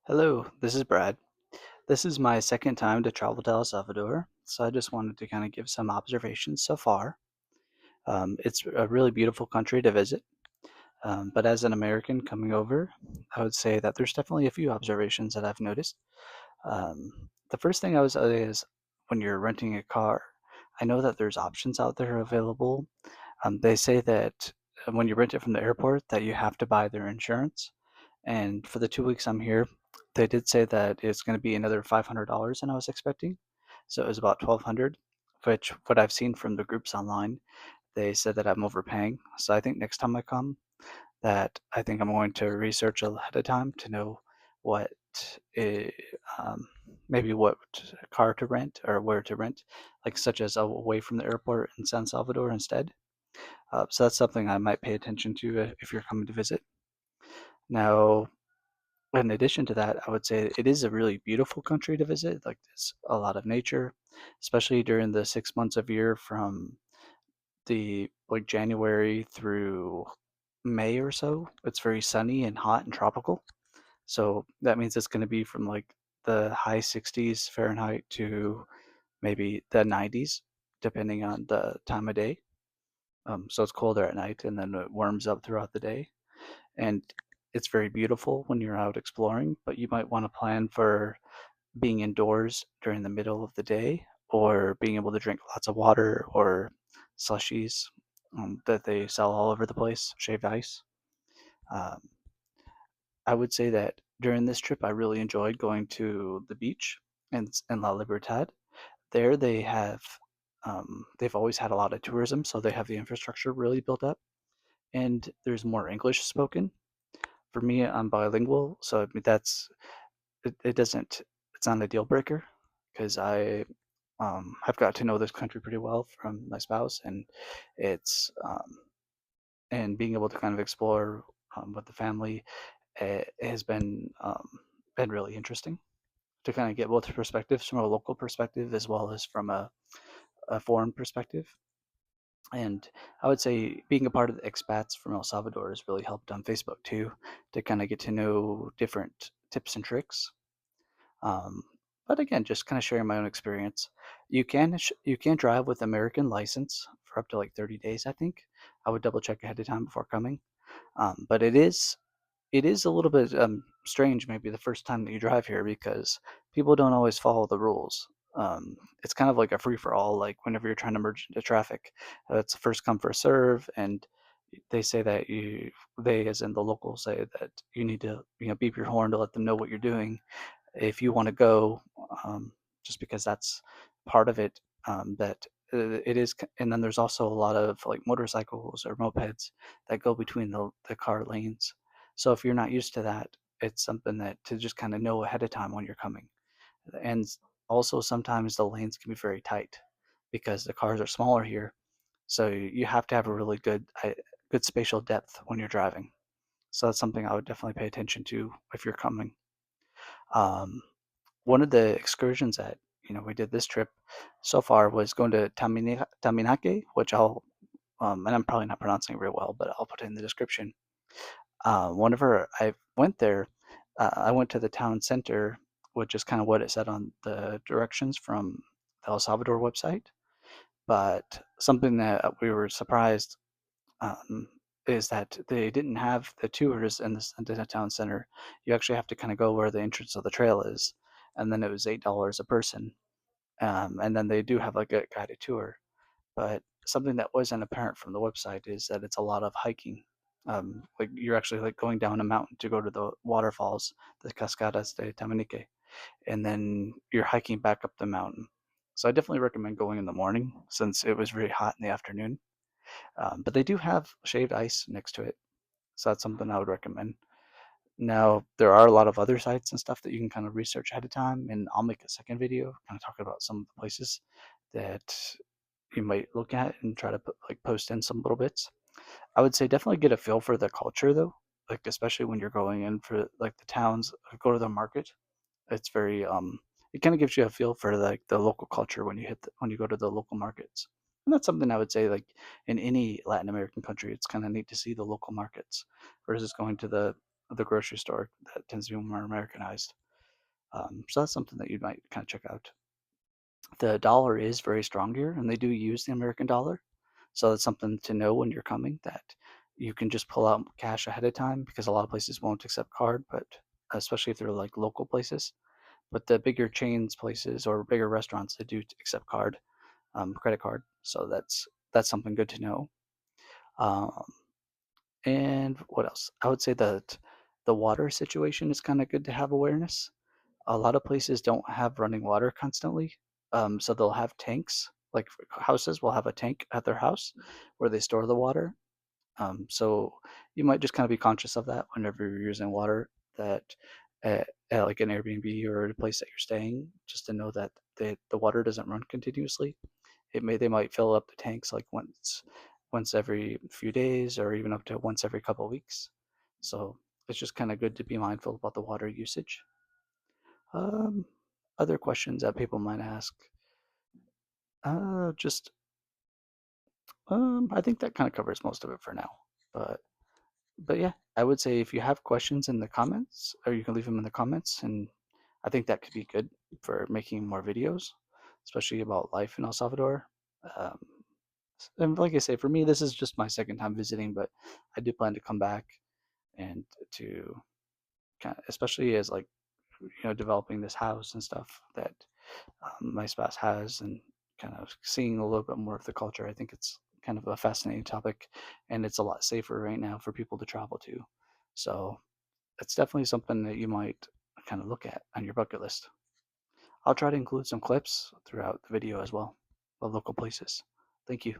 Hello, this is Brad. This is my second time to travel to El Salvador, so I just wanted to kind of give some observations so far. It's a really beautiful country to visit, but as an American coming over, I would say that there's definitely a few observations that I've noticed. The first thing I would say is when you're renting a car, I know that there's options out there available. They say that when you rent it from the airport, that you have to buy their insurance. And for the 2 weeks I'm here, they did say that it's going to be another $500 than I was expecting. So it was about 1,200, which what I've seen from the groups online, they said that I'm overpaying. So I think next time I come, that I think I'm going to research ahead of time to know what i- um, maybe what car to rent or where to rent, like such as away from the airport in San Salvador instead. So that's something I might pay attention to if you're coming to visit. Now, in addition to that, I would say it is a really beautiful country to visit. Like there's a lot of nature, especially during the 6 months of year from the like January through May or so. It's very sunny and hot and tropical. So that means it's going to be from like the high 60s Fahrenheit to maybe the 90s, depending on the time of day. So it's colder at night and then it warms up throughout the day. And it's very beautiful when you're out exploring, but you might want to plan for being indoors during the middle of the day or being able to drink lots of water or slushies that they sell all over the place, shaved ice. Um, I would say that during this trip, I really enjoyed going to the beach in La Libertad. There, they've always had a lot of tourism, so they have the infrastructure really built up, and there's more English spoken. For me, I'm bilingual, so I mean, it doesn't it's not a deal breaker because I've got to know this country pretty well from my spouse, and it's and being able to kind of explore with the family has been really interesting to kind of get both perspectives from a local perspective as well as from a foreign perspective. And I would say being a part of the expats from El Salvador has really helped on Facebook too, to kind of get to know different tips and tricks. Um, but again, just kind of sharing my own experience. You can drive with American license for up to like 30 days, I think. I would double check ahead of time before coming. But it is a little bit strange maybe the first time that you drive here because people don't always follow the rules. It's kind of like a free for all. Like whenever you're trying to merge into traffic, it's a first come first serve, and they say that they as in the locals say that you need to beep your horn to let them know what you're doing if you want to go, um, just because that's part of it. That it is, and then there's also a lot of like motorcycles or mopeds that go between the car lanes. So if you're not used to that, it's something that to just kind of know ahead of time when you're coming. And also sometimes the lanes can be very tight because the cars are smaller here. So you have to have a really good spatial depth when you're driving. So that's something I would definitely pay attention to if you're coming. Um, One of the excursions that we did this trip so far was going to Taminake, which and I'm probably not pronouncing it very well, but I'll put it in the description. Whenever I went there, I went to the town center, which is kind of what it said on the directions from the El Salvador website. But something that we were surprised um, is that they didn't have the tours in the town center. You actually have to kind of go where the entrance of the trail is, and then it was $8 a person. And then they do have like a guided tour. But something that wasn't apparent from the website is that it's a lot of hiking. Like you're actually like going down a mountain to go to the waterfalls, the Cascadas de Tamanique, and then you're hiking back up the mountain. So I definitely recommend going in the morning since it was very hot in the afternoon. But they do have shaved ice next to it, so that's something I would recommend. Now, there are a lot of other sites and stuff that you can kind of research ahead of time, and I'll make a second video kind of talking about some of the places that you might look at and try to post in some little bits. I would say definitely get a feel for the culture though, like especially when you're going in for like the towns, go to the market. It's very it kind of gives you a feel for like the local culture when when you go to the local markets. And that's something I would say like in any Latin American country, it's kind of neat to see the local markets versus going to the the grocery store that tends to be more Americanized. So that's something that you might kind of check out. The dollar is very strong here, and they do use the American dollar. So that's something to know when you're coming, that you can just pull out cash ahead of time because a lot of places won't accept card, but especially if they're like local places. But the bigger chains places or bigger restaurants, they do accept credit card. So that's something good to know. Um, and what else? I would say that the water situation is kind of good to have awareness. A lot of places don't have running water constantly, so they'll have tanks. Like houses will have a tank at their house where they store the water. So you might just kind of be conscious of that whenever you're using water. That at like an Airbnb or a place that you're staying, just to know that the water doesn't run continuously. They might fill up the tanks like once every few days or even up to once every couple of weeks. So it's just kind of good to be mindful about the water usage. Um, Other questions that people might ask. Just I think that kind of covers most of it for now. But but yeah, I would say if you have questions in the comments, or you can leave them in the comments, and I think that could be good for making more videos, especially about life in El Salvador. Um, and like I say, for me, this is just my second time visiting, but I do plan to come back and to kind of, especially as like developing this house and stuff that my spouse has, and kind of seeing a little bit more of the culture. I think it's kind of a fascinating topic, and it's a lot safer right now for people to travel to. So it's definitely something that you might kind of look at on your bucket list. I'll try to include some clips throughout the video as well of local places. Thank you.